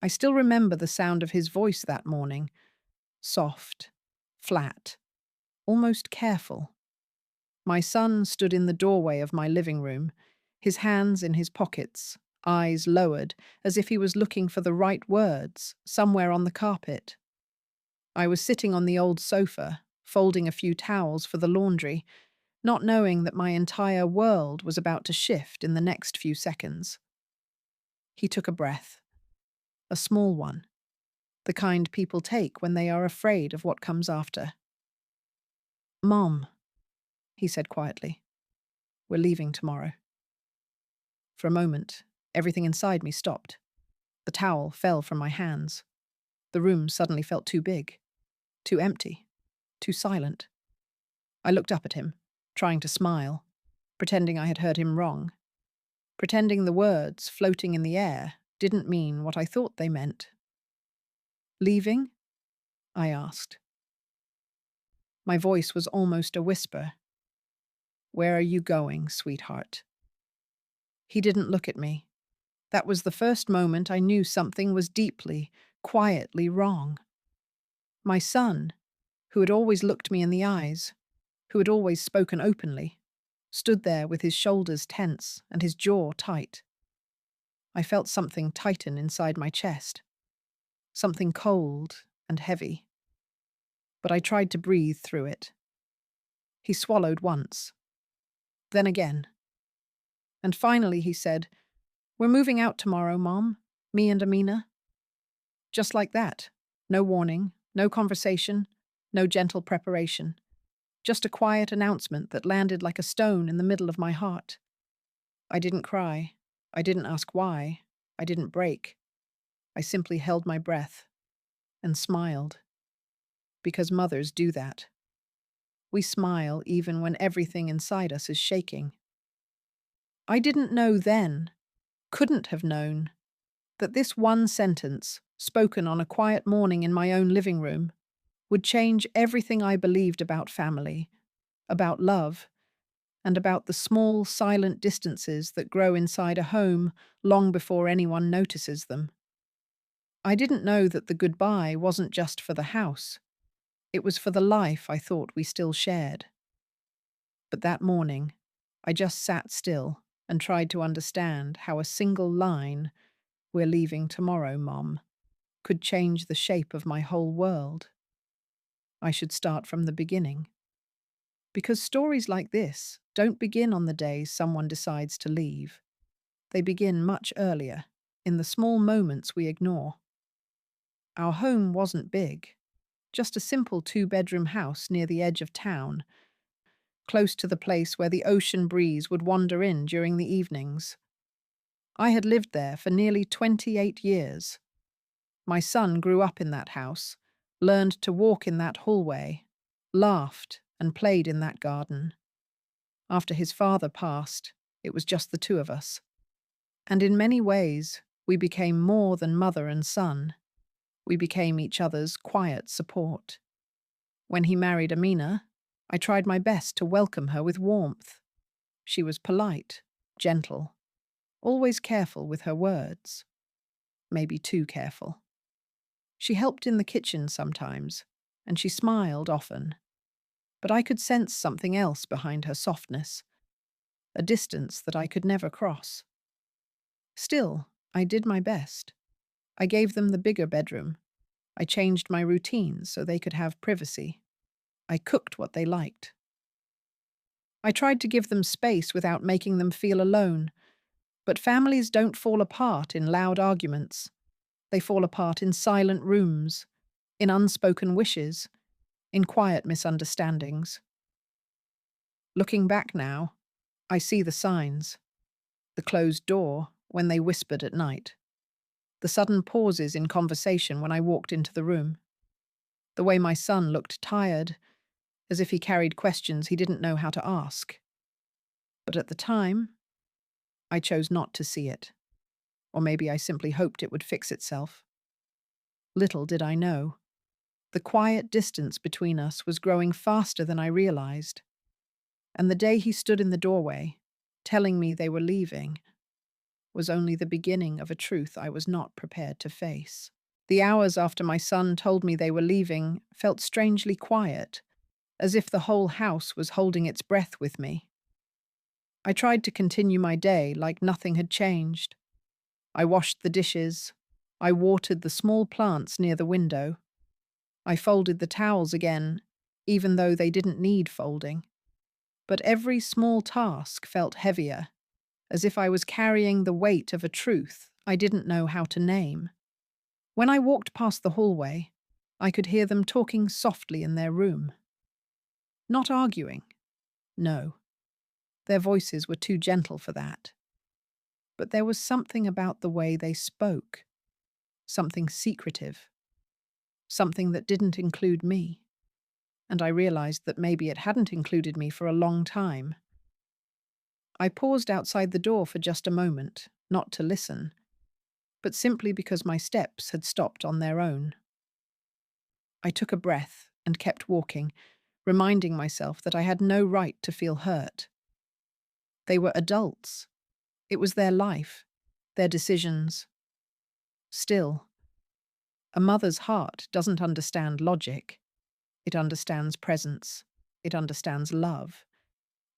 I still remember the sound of his voice that morning, soft, flat, almost careful. My son stood in the doorway of my living room, his hands in his pockets, eyes lowered, as if he was looking for the right words somewhere on the carpet. I was sitting on the old sofa, folding a few towels for the laundry, not knowing that my entire world was about to shift in the next few seconds. He took a breath, a small one, the kind people take when they are afraid of what comes after. "Mom," he said quietly, "we're leaving tomorrow." For a moment, everything inside me stopped. The towel fell from my hands. The room suddenly felt too big, too empty, too silent. I looked up at him, trying to smile, pretending I had heard him wrong, pretending the words floating in the air didn't mean what I thought they meant. "Leaving?" I asked. My voice was almost a whisper. "Where are you going, sweetheart?" He didn't look at me. That was the first moment I knew something was deeply, quietly wrong. My son, who had always looked me in the eyes, who had always spoken openly, stood there with his shoulders tense and his jaw tight. I felt something tighten inside my chest, something cold and heavy. But I tried to breathe through it. He swallowed once, then again. And finally he said, "We're moving out tomorrow, Mom, me and Amina." Just like that. No warning, no conversation, no gentle preparation. Just a quiet announcement that landed like a stone in the middle of my heart. I didn't cry. I didn't ask why. I didn't break. I simply held my breath and smiled. Because mothers do that. We smile even when everything inside us is shaking. I didn't know then, couldn't have known, that this one sentence, spoken on a quiet morning in my own living room, would change everything I believed about family, about love, and about the small, silent distances that grow inside a home long before anyone notices them. I didn't know that the goodbye wasn't just for the house. It was for the life I thought we still shared. But that morning, I just sat still and tried to understand how a single line, "We're leaving tomorrow, Mom," could change the shape of my whole world. I should start from the beginning. Because stories like this don't begin on the day someone decides to leave. They begin much earlier, in the small moments we ignore. Our home wasn't big, just a simple two-bedroom house near the edge of town, close to the place where the ocean breeze would wander in during the evenings. I had lived there for nearly 28 years. My son grew up in that house, learned to walk in that hallway, laughed and played in that garden. After his father passed, it was just the two of us. And in many ways, we became more than mother and son. We became each other's quiet support. When he married Amina, I tried my best to welcome her with warmth. She was polite, gentle, always careful with her words. Maybe too careful. She helped in the kitchen sometimes, and she smiled often. But I could sense something else behind her softness, a distance that I could never cross. Still, I did my best. I gave them the bigger bedroom. I changed my routines so they could have privacy. I cooked what they liked. I tried to give them space without making them feel alone. But families don't fall apart in loud arguments. They fall apart in silent rooms, in unspoken wishes, in quiet misunderstandings. Looking back now, I see the signs. The closed door when they whispered at night. The sudden pauses in conversation when I walked into the room. The way my son looked tired, as if he carried questions he didn't know how to ask. But at the time, I chose not to see it. Or maybe I simply hoped it would fix itself. Little did I know. The quiet distance between us was growing faster than I realized. And the day he stood in the doorway, telling me they were leaving, was only the beginning of a truth I was not prepared to face. The hours after my son told me they were leaving felt strangely quiet, as if the whole house was holding its breath with me. I tried to continue my day like nothing had changed. I washed the dishes. I watered the small plants near the window. I folded the towels again, even though they didn't need folding. But every small task felt heavier, as if I was carrying the weight of a truth I didn't know how to name. When I walked past the hallway, I could hear them talking softly in their room. Not arguing. No, their voices were too gentle for that. But there was something about the way they spoke, something secretive, something that didn't include me. And I realized that maybe it hadn't included me for a long time. I paused outside the door for just a moment, not to listen, but simply because my steps had stopped on their own. I took a breath and kept walking, reminding myself that I had no right to feel hurt. They were adults. It was their life, their decisions. Still, a mother's heart doesn't understand logic. It understands presence. It understands love.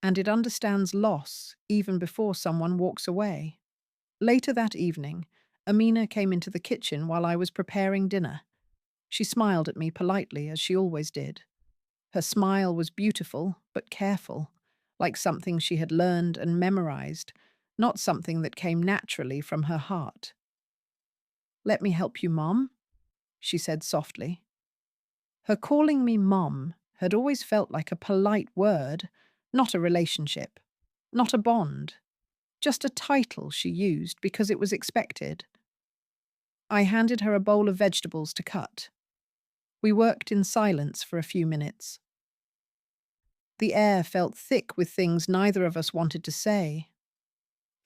And it understands loss even before someone walks away. Later that evening, Amina came into the kitchen while I was preparing dinner. She smiled at me politely, as she always did. Her smile was beautiful, but careful, like something she had learned and memorized, not something that came naturally from her heart. "Let me help you, Mom," she said softly. Her calling me Mom had always felt like a polite word, not a relationship, not a bond, just a title she used because it was expected. I handed her a bowl of vegetables to cut. We worked in silence for a few minutes. The air felt thick with things neither of us wanted to say.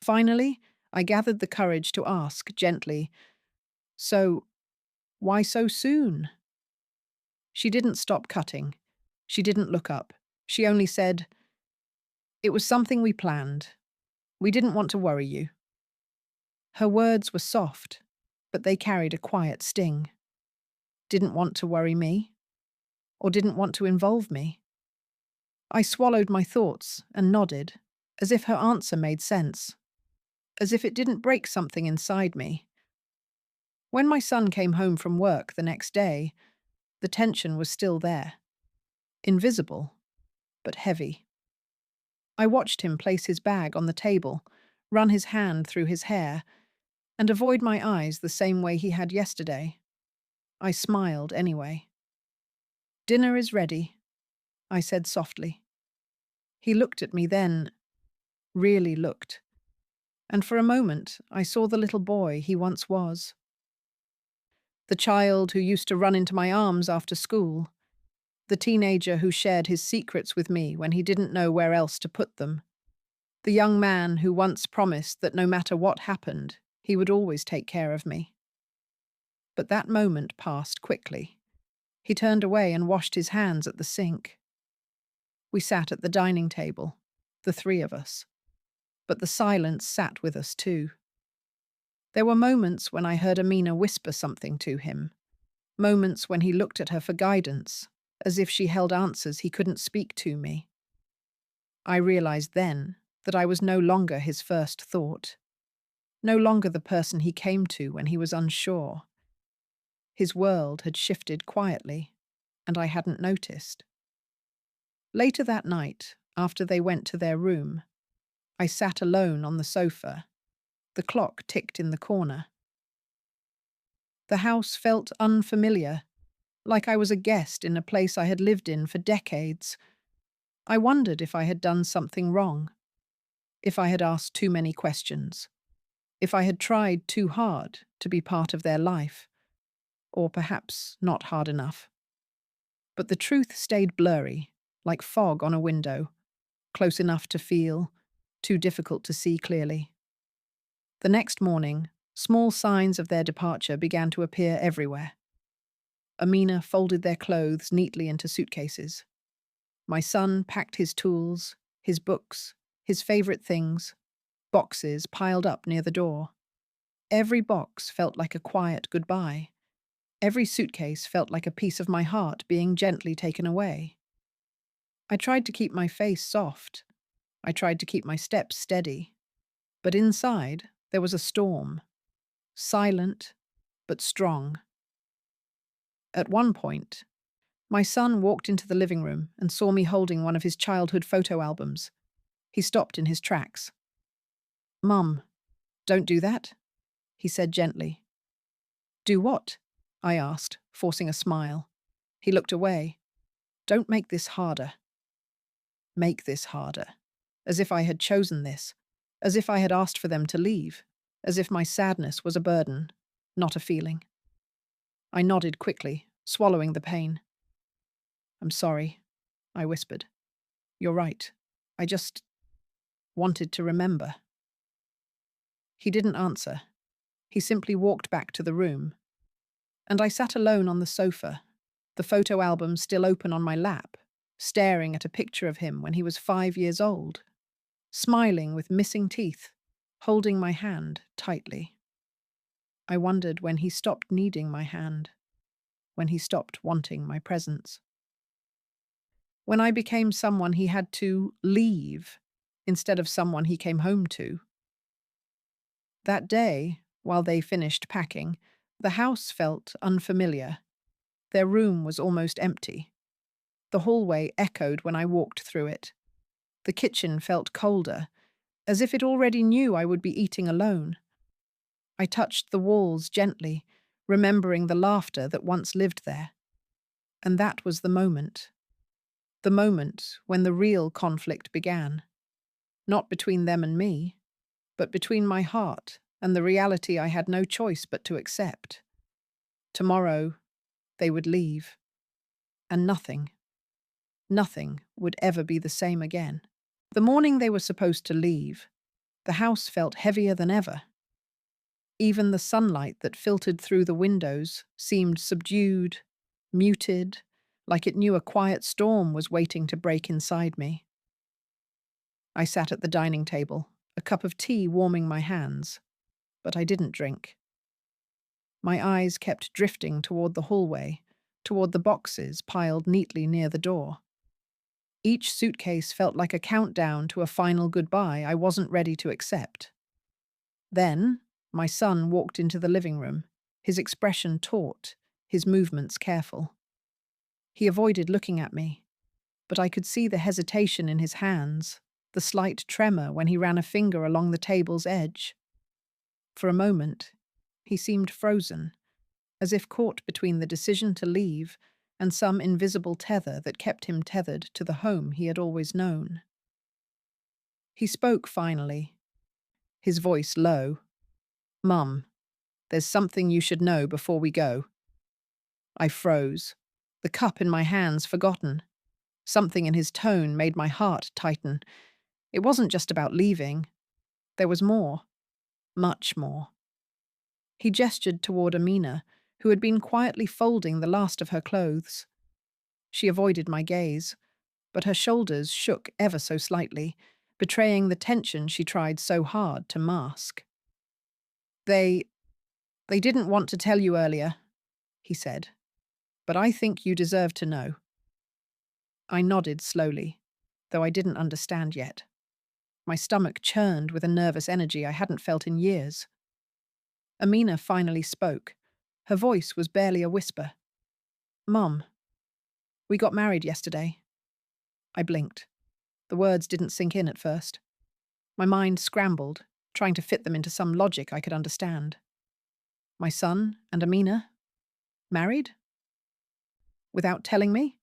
Finally, I gathered the courage to ask gently, "So, why so soon?" She didn't stop cutting. She didn't look up. She only said, "It was something we planned. We didn't want to worry you." Her words were soft, but they carried a quiet sting. Didn't want to worry me? Or didn't want to involve me? I swallowed my thoughts and nodded, as if her answer made sense, as if it didn't break something inside me. When my son came home from work the next day, the tension was still there. Invisible, but heavy. I watched him place his bag on the table, run his hand through his hair, and avoid my eyes the same way he had yesterday. I smiled anyway. "Dinner is ready," I said softly. He looked at me then, really looked, and for a moment I saw the little boy he once was. The child who used to run into my arms after school. The teenager who shared his secrets with me when he didn't know where else to put them. The young man who once promised that no matter what happened, he would always take care of me. But that moment passed quickly. He turned away and washed his hands at the sink. We sat at the dining table, the three of us. But the silence sat with us too. There were moments when I heard Amina whisper something to him, moments when he looked at her for guidance, as if she held answers he couldn't speak to me. I realized then that I was no longer his first thought, no longer the person he came to when he was unsure. His world had shifted quietly, and I hadn't noticed. Later that night, after they went to their room, I sat alone on the sofa. The clock ticked in the corner. The house felt unfamiliar, like I was a guest in a place I had lived in for decades. I wondered if I had done something wrong, if I had asked too many questions, if I had tried too hard to be part of their life, or perhaps not hard enough. But the truth stayed blurry, like fog on a window, close enough to feel, too difficult to see clearly. The next morning, small signs of their departure began to appear everywhere. Amina folded their clothes neatly into suitcases. My son packed his tools, his books, his favorite things. boxes piled up near the door. Every box felt like a quiet goodbye. Every suitcase felt like a piece of my heart being gently taken away. I tried to keep my face soft. I tried to keep my steps steady. But inside, there was a storm, silent but strong. At one point, my son walked into the living room and saw me holding one of his childhood photo albums. He stopped in his tracks. "Mum, don't do that," he said gently. "Do what?" I asked, forcing a smile. He looked away. "Don't make this harder." Make this harder. As if I had chosen this. As if I had asked for them to leave. As if my sadness was a burden, not a feeling. I nodded quickly, swallowing the pain. "I'm sorry," I whispered. "You're right. I just wanted to remember." He didn't answer. He simply walked back to the room. And I sat alone on the sofa, the photo album still open on my lap, staring at a picture of him when he was 5 years old, smiling with missing teeth, holding my hand tightly. I wondered when he stopped needing my hand, when he stopped wanting my presence. When I became someone he had to leave instead of someone he came home to. That day, while they finished packing, the house felt unfamiliar. Their room was almost empty. The hallway echoed when I walked through it. The kitchen felt colder, as if it already knew I would be eating alone. I touched the walls gently, remembering the laughter that once lived there. And that was the moment when the real conflict began. Not between them and me, but between my heart and the reality I had no choice but to accept. Tomorrow, they would leave. And nothing would ever be the same again. The morning they were supposed to leave, the house felt heavier than ever. Even the sunlight that filtered through the windows seemed subdued, muted, like it knew a quiet storm was waiting to break inside me. I sat at the dining table, a cup of tea warming my hands, but I didn't drink. My eyes kept drifting toward the hallway, toward the boxes piled neatly near the door. Each suitcase felt like a countdown to a final goodbye I wasn't ready to accept. Then, my son walked into the living room, his expression taut, his movements careful. He avoided looking at me, but I could see the hesitation in his hands, the slight tremor when he ran a finger along the table's edge. For a moment, he seemed frozen, as if caught between the decision to leave and some invisible tether that kept him tethered to the home he had always known. He spoke finally, his voice low. "Mum, there's something you should know before we go." I froze, the cup in my hands forgotten. Something in his tone made my heart tighten. It wasn't just about leaving. There was more, much more. He gestured toward Amina, who had been quietly folding the last of her clothes. She avoided my gaze, but her shoulders shook ever so slightly, betraying the tension she tried so hard to mask. They didn't want to tell you earlier," he said, "but I think you deserve to know." I nodded slowly, though I didn't understand yet. My stomach churned with a nervous energy I hadn't felt in years. Amina finally spoke. Her voice was barely a whisper. "Mum, we got married yesterday." I blinked. The words didn't sink in at first. My mind scrambled, trying to fit them into some logic I could understand. My son and Amina? Married? Without telling me?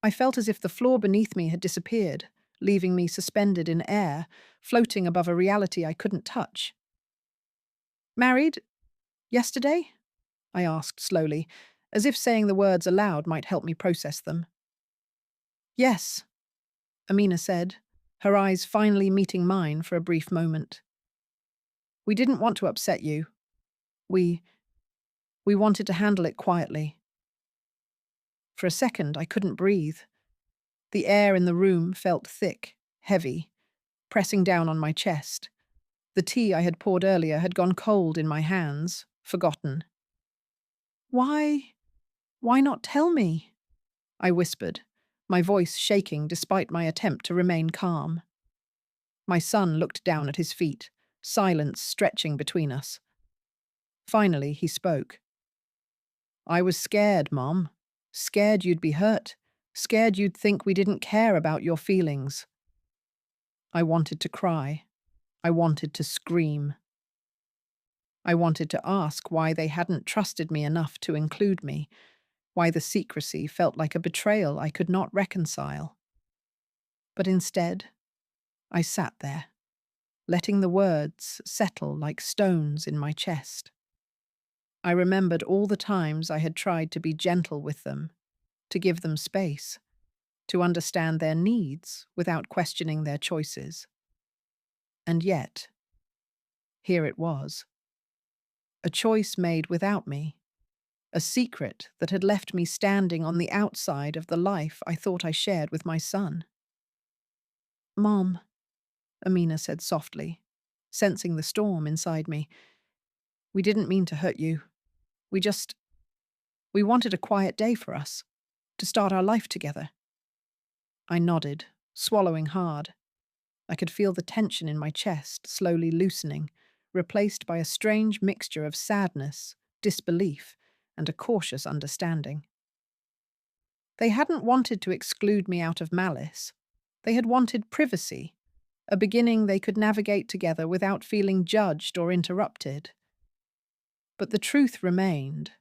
I felt as if the floor beneath me had disappeared, leaving me suspended in air, floating above a reality I couldn't touch. "Married? Yesterday?" I asked slowly, as if saying the words aloud might help me process them. "Yes," Amina said, her eyes finally meeting mine for a brief moment. "We didn't want to upset you. We wanted to handle it quietly." For a second, I couldn't breathe. The air in the room felt thick, heavy, pressing down on my chest. The tea I had poured earlier had gone cold in my hands, forgotten. Why? Why not tell me? I whispered, my voice shaking despite my attempt to remain calm. My son looked down at his feet, silence stretching between us. Finally, he spoke. I was scared, Mom. Scared you'd be hurt. Scared you'd think we didn't care about your feelings. I wanted to cry. I wanted to scream. I wanted to ask why they hadn't trusted me enough to include me, why the secrecy felt like a betrayal I could not reconcile. But instead, I sat there, letting the words settle like stones in my chest. I remembered all the times I had tried to be gentle with them, to give them space, to understand their needs without questioning their choices. And yet, here it was. A choice made without me, a secret that had left me standing on the outside of the life I thought I shared with my son. Mom, Amina said softly, sensing the storm inside me. We didn't mean to hurt you. We wanted a quiet day for us, to start our life together. I nodded, swallowing hard. I could feel the tension in my chest slowly loosening, replaced by a strange mixture of sadness, disbelief, and a cautious understanding. They hadn't wanted to exclude me out of malice. They had wanted privacy, a beginning they could navigate together without feeling judged or interrupted. But the truth remained.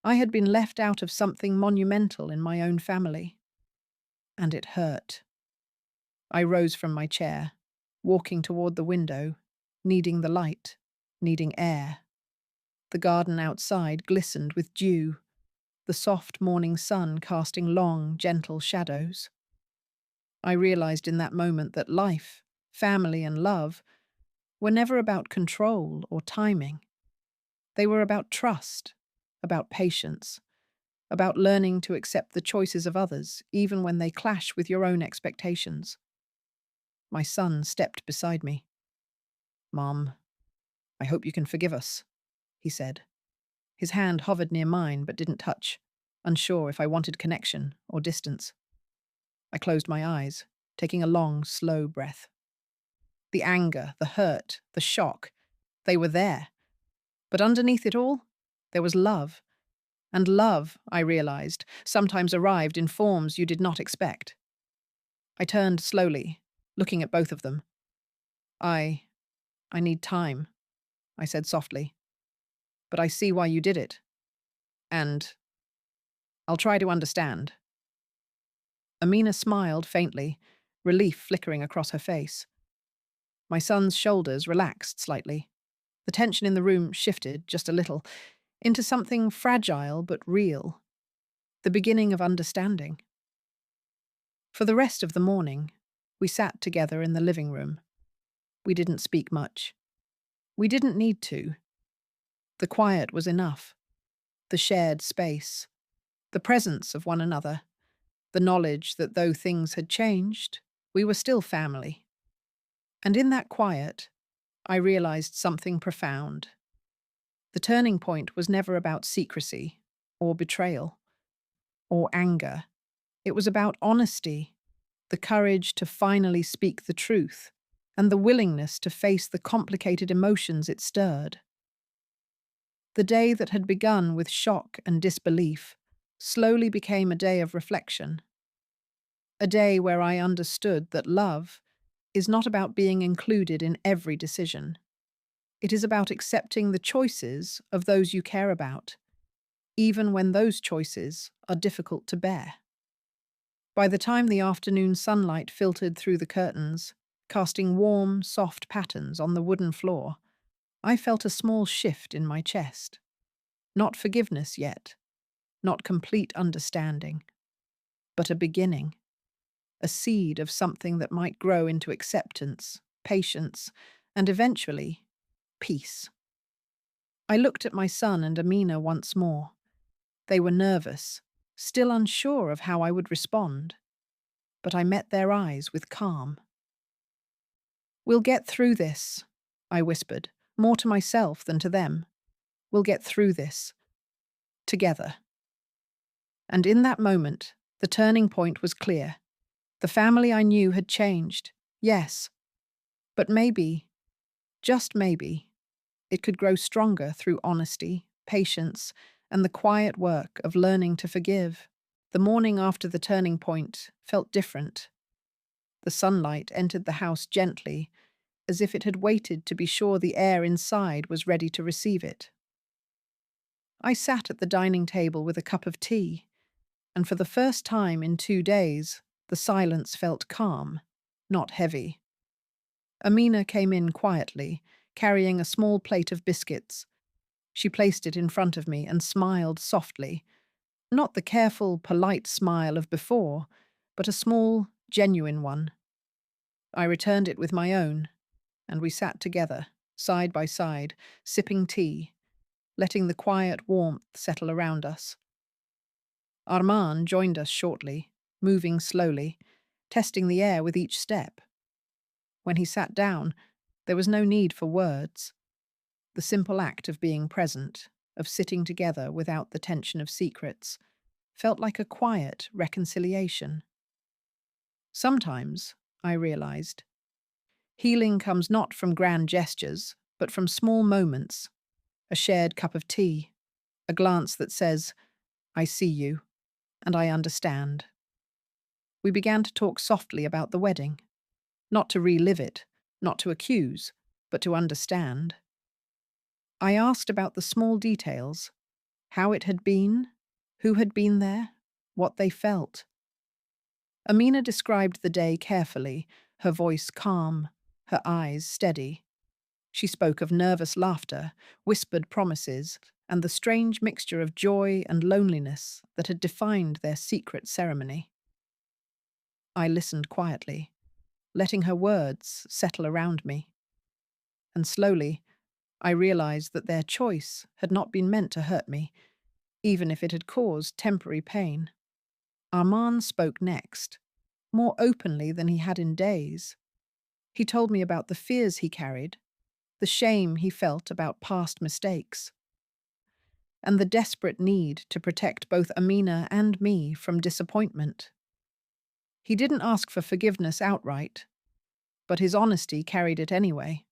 I had been left out of something monumental in my own family. And it hurt. I rose from my chair, walking toward the window, needing the light, needing air. The garden outside glistened with dew, the soft morning sun casting long, gentle shadows. I realized in that moment that life, family, and love were never about control or timing. They were about trust, about patience, about learning to accept the choices of others, even when they clash with your own expectations. My son stepped beside me. Mom, I hope you can forgive us, he said. His hand hovered near mine but didn't touch, unsure if I wanted connection or distance. I closed my eyes, taking a long, slow breath. The anger, the hurt, the shock, they were there. But underneath it all, there was love. And love, I realized, sometimes arrived in forms you did not expect. I turned slowly, looking at both of them. I need time, I said softly. But I see why you did it. And I'll try to understand. Amina smiled faintly, relief flickering across her face. My son's shoulders relaxed slightly. The tension in the room shifted just a little, into something fragile but real. The beginning of understanding. For the rest of the morning, we sat together in the living room. We didn't speak much. We didn't need to. The quiet was enough. The shared space. The presence of one another. The knowledge that though things had changed, we were still family. And in that quiet, I realized something profound. The turning point was never about secrecy, or betrayal, or anger. It was about honesty, the courage to finally speak the truth, and the willingness to face the complicated emotions it stirred. The day that had begun with shock and disbelief slowly became a day of reflection. A day where I understood that love is not about being included in every decision. It is about accepting the choices of those you care about, even when those choices are difficult to bear. By the time the afternoon sunlight filtered through the curtains, casting warm, soft patterns on the wooden floor, I felt a small shift in my chest. Not forgiveness yet, not complete understanding, but a beginning, a seed of something that might grow into acceptance, patience, and eventually, peace. I looked at my son and Amina once more. They were nervous, still unsure of how I would respond, but I met their eyes with calm. We'll get through this, I whispered, more to myself than to them. We'll get through this. Together. And in that moment, the turning point was clear. The family I knew had changed, yes, but maybe, just maybe, it could grow stronger through honesty, patience, and the quiet work of learning to forgive. The morning after the turning point felt different. The sunlight entered the house gently, as if it had waited to be sure the air inside was ready to receive it. I sat at the dining table with a cup of tea, and for the first time in 2 days, the silence felt calm, not heavy. Amina came in quietly, carrying a small plate of biscuits. She placed it in front of me and smiled softly, not the careful, polite smile of before, but a small, genuine one. I returned it with my own, and we sat together, side by side, sipping tea, letting the quiet warmth settle around us. Armand joined us shortly, moving slowly, testing the air with each step. When he sat down, there was no need for words. The simple act of being present, of sitting together without the tension of secrets, felt like a quiet reconciliation. Sometimes, I realized, healing comes not from grand gestures, but from small moments, a shared cup of tea, a glance that says, "I see you, and I understand." We began to talk softly about the wedding, not to relive it, not to accuse, but to understand. I asked about the small details, how it had been, who had been there, what they felt. Amina described the day carefully, her voice calm, her eyes steady. She spoke of nervous laughter, whispered promises, and the strange mixture of joy and loneliness that had defined their secret ceremony. I listened quietly, letting her words settle around me. And slowly, I realized that their choice had not been meant to hurt me, even if it had caused temporary pain. Armand spoke next, more openly than he had in days. He told me about the fears he carried, the shame he felt about past mistakes, and the desperate need to protect both Amina and me from disappointment. He didn't ask for forgiveness outright, but his honesty carried it anyway.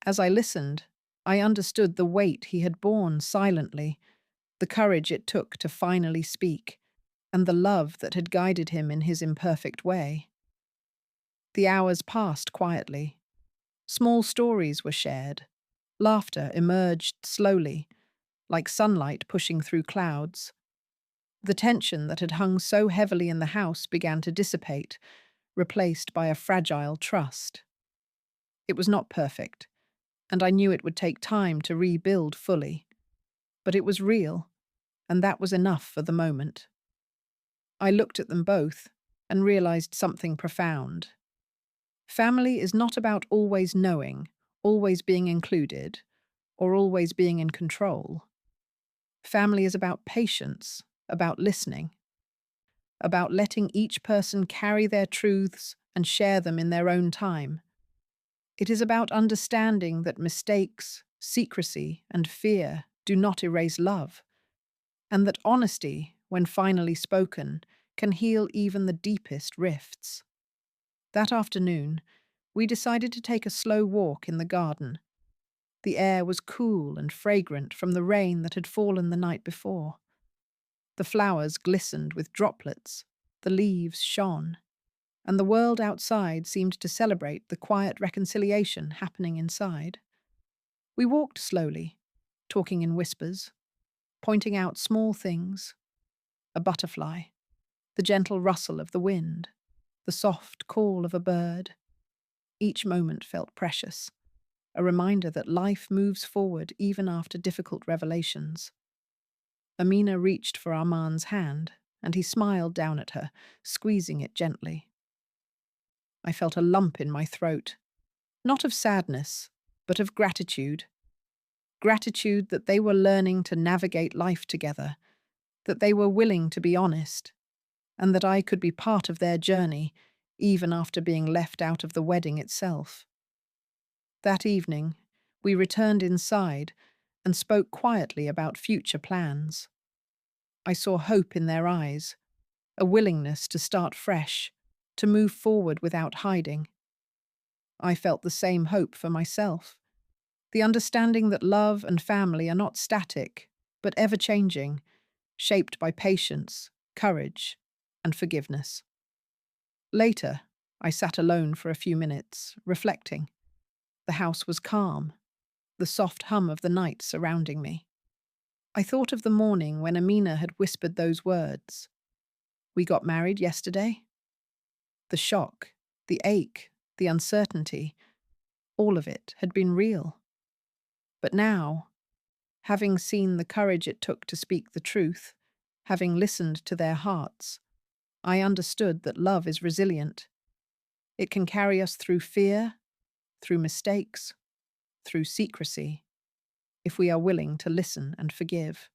As I listened, I understood the weight he had borne silently, the courage it took to finally speak, and the love that had guided him in his imperfect way. The hours passed quietly. Small stories were shared. Laughter emerged slowly, like sunlight pushing through clouds. The tension that had hung so heavily in the house began to dissipate, replaced by a fragile trust. It was not perfect, and I knew it would take time to rebuild fully. But it was real, and that was enough for the moment. I looked at them both and realized something profound. Family is not about always knowing, always being included, or always being in control. Family is about patience, about listening, about letting each person carry their truths and share them in their own time. It is about understanding that mistakes, secrecy, and fear do not erase love, and that honesty, when finally spoken, can heal even the deepest rifts. That afternoon, we decided to take a slow walk in the garden. The air was cool and fragrant from the rain that had fallen the night before. The flowers glistened with droplets, the leaves shone, and the world outside seemed to celebrate the quiet reconciliation happening inside. We walked slowly, talking in whispers, pointing out small things: a butterfly, the gentle rustle of the wind, the soft call of a bird. Each moment felt precious, a reminder that life moves forward even after difficult revelations. Amina reached for Armand's hand, and he smiled down at her, squeezing it gently. I felt a lump in my throat, not of sadness, but of gratitude. Gratitude that they were learning to navigate life together, that they were willing to be honest, and that I could be part of their journey, even after being left out of the wedding itself. That evening, we returned inside and spoke quietly about future plans. I saw hope in their eyes, a willingness to start fresh, to move forward without hiding. I felt the same hope for myself, the understanding that love and family are not static, but ever-changing, shaped by patience, courage, and forgiveness. Later, I sat alone for a few minutes, reflecting. The house was calm, the soft hum of the night surrounding me. I thought of the morning when Amina had whispered those words. We got married yesterday? The shock, the ache, the uncertainty, all of it had been real. But now, having seen the courage it took to speak the truth, having listened to their hearts, I understood that love is resilient. It can carry us through fear, through mistakes, through secrecy, if we are willing to listen and forgive.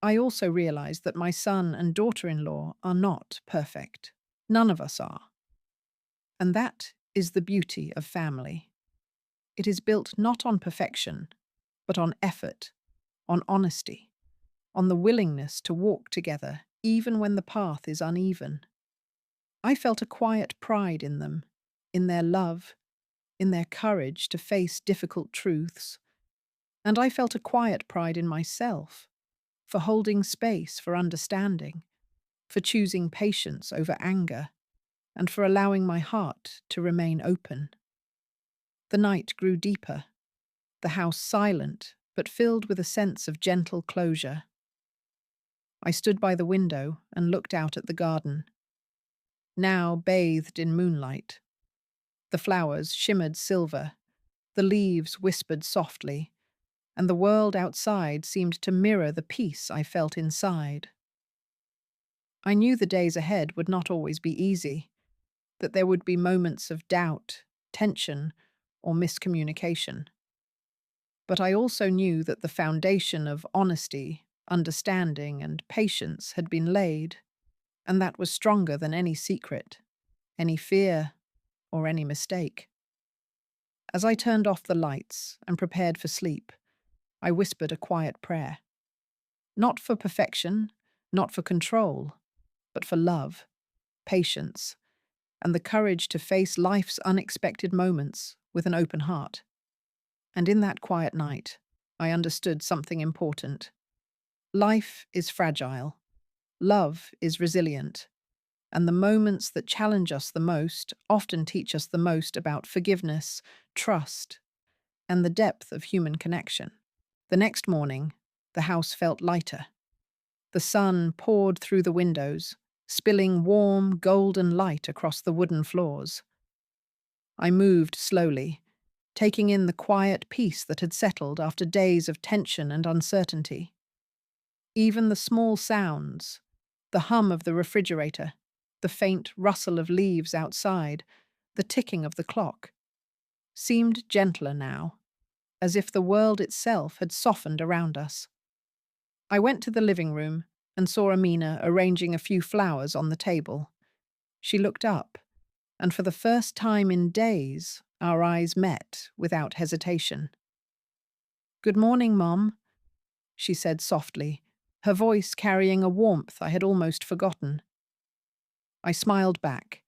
I also realized that my son and daughter-in-law are not perfect. None of us are. And that is the beauty of family. It is built not on perfection, but on effort, on honesty, on the willingness to walk together even when the path is uneven. I felt a quiet pride in them, in their love, in their courage to face difficult truths. And I felt a quiet pride in myself, for holding space for understanding, for choosing patience over anger, and for allowing my heart to remain open. The night grew deeper, the house silent, but filled with a sense of gentle closure. I stood by the window and looked out at the garden, now bathed in moonlight. The flowers shimmered silver, the leaves whispered softly, and the world outside seemed to mirror the peace I felt inside. I knew the days ahead would not always be easy, that there would be moments of doubt, tension, or miscommunication. But I also knew that the foundation of honesty, understanding, and patience had been laid, and that was stronger than any secret, any fear, or any mistake. As I turned off the lights and prepared for sleep, I whispered a quiet prayer. Not for perfection, not for control, but for love, patience, and the courage to face life's unexpected moments with an open heart. And in that quiet night, I understood something important. Life is fragile, love is resilient, and the moments that challenge us the most often teach us the most about forgiveness, trust, and the depth of human connection. The next morning, the house felt lighter. The sun poured through the windows, spilling warm, golden light across the wooden floors. I moved slowly, taking in the quiet peace that had settled after days of tension and uncertainty. Even the small sounds, the hum of the refrigerator, the faint rustle of leaves outside, the ticking of the clock, seemed gentler now, as if the world itself had softened around us. I went to the living room and saw Amina arranging a few flowers on the table. She looked up, and for the first time in days, our eyes met without hesitation. "Good morning, Mom," she said softly, her voice carrying a warmth I had almost forgotten. I smiled back,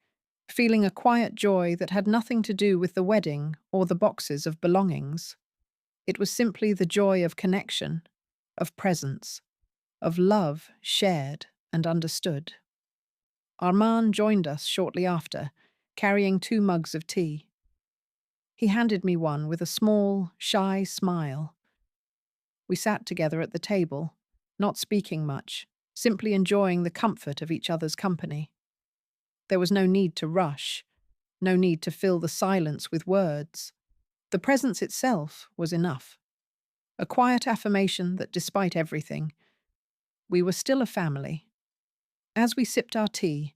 feeling a quiet joy that had nothing to do with the wedding or the boxes of belongings. It was simply the joy of connection, of presence, of love shared and understood. Armand joined us shortly after, carrying 2 mugs of tea. He handed me one with a small, shy smile. We sat together at the table, not speaking much, simply enjoying the comfort of each other's company. There was no need to rush, no need to fill the silence with words. The presence itself was enough. A quiet affirmation that despite everything, we were still a family. As we sipped our tea,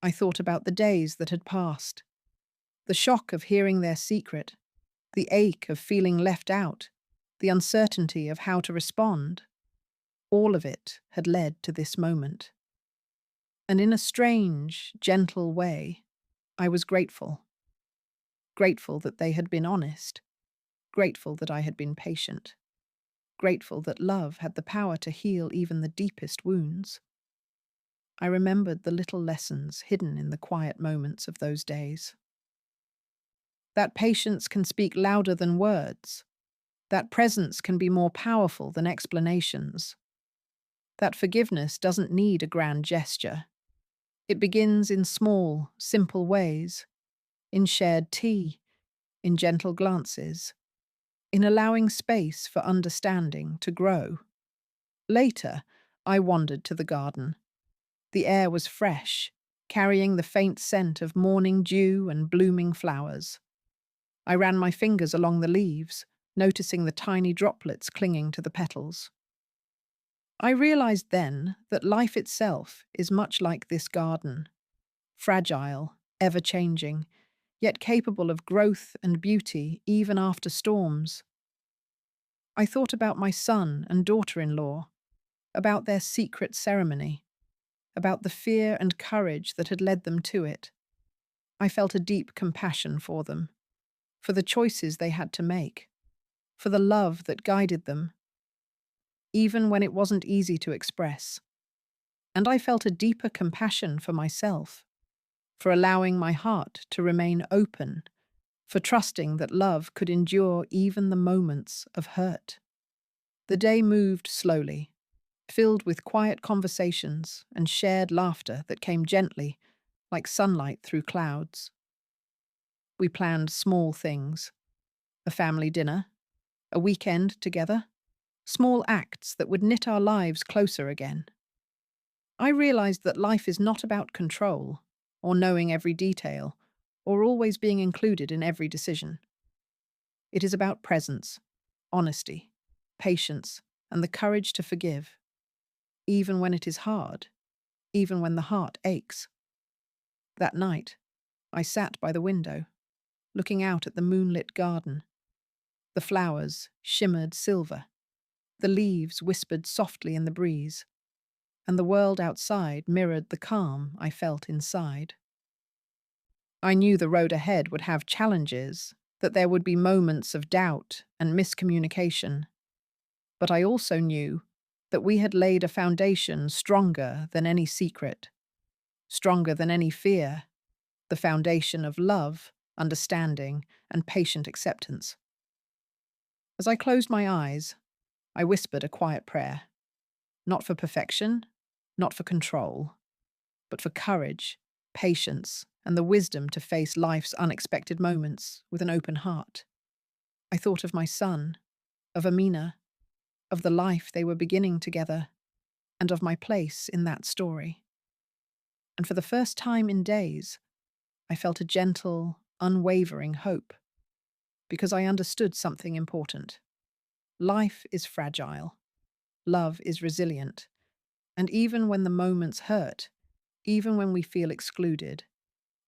I thought about the days that had passed. The shock of hearing their secret, the ache of feeling left out, the uncertainty of how to respond. All of it had led to this moment. And in a strange, gentle way, I was grateful. grateful that they had been honest, grateful that I had been patient, grateful that love had the power to heal even the deepest wounds. I remembered the little lessons hidden in the quiet moments of those days. That patience can speak louder than words. That presence can be more powerful than explanations. That forgiveness doesn't need a grand gesture. It begins in small, simple ways, in shared tea, in gentle glances, in allowing space for understanding to grow. Later, I wandered to the garden. The air was fresh, carrying the faint scent of morning dew and blooming flowers. I ran my fingers along the leaves, noticing the tiny droplets clinging to the petals. I realized then that life itself is much like this garden, fragile, ever-changing, yet capable of growth and beauty even after storms. I thought about my son and daughter-in-law, about their secret ceremony, about the fear and courage that had led them to it. I felt a deep compassion for them, for the choices they had to make, for the love that guided them, even when it wasn't easy to express. And I felt a deeper compassion for myself, for allowing my heart to remain open, for trusting that love could endure even the moments of hurt. The day moved slowly, filled with quiet conversations and shared laughter that came gently, like sunlight through clouds. We planned small things: a family dinner, a weekend together, small acts that would knit our lives closer again. I realized that life is not about control, or knowing every detail, or always being included in every decision. It is about presence, honesty, patience, and the courage to forgive, even when it is hard, even when the heart aches. That night, I sat by the window, looking out at the moonlit garden. The flowers shimmered silver, the leaves whispered softly in the breeze, and the world outside mirrored the calm I felt inside. I knew the road ahead would have challenges, that there would be moments of doubt and miscommunication, but I also knew that we had laid a foundation stronger than any secret, stronger than any fear, the foundation of love, understanding, and patient acceptance. As I closed my eyes, I whispered a quiet prayer, not for perfection, not for control, but for courage, patience, and the wisdom to face life's unexpected moments with an open heart. I thought of my son, of Amina, of the life they were beginning together, and of my place in that story. And for the first time in days, I felt a gentle, unwavering hope, because I understood something important. Life is fragile, love is resilient, and even when the moments hurt, even when we feel excluded,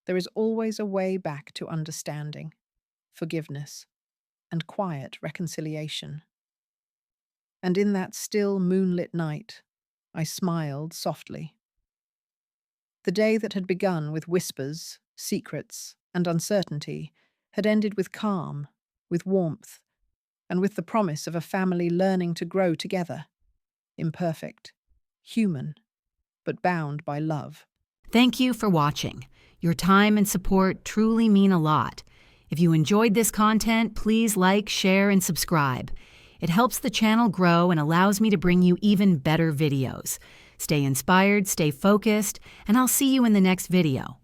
there is always a way back to understanding, forgiveness, and quiet reconciliation. And in that still moonlit night, I smiled softly. The day that had begun with whispers, secrets, and uncertainty had ended with calm, with warmth, and with the promise of a family learning to grow together, imperfect, human, but bound by love. Thank you for watching. Your time and support truly mean a lot. If you enjoyed this content, please like, share, and subscribe. It helps the channel grow and allows me to bring you even better videos. Stay inspired, stay focused, and I'll see you in the next video.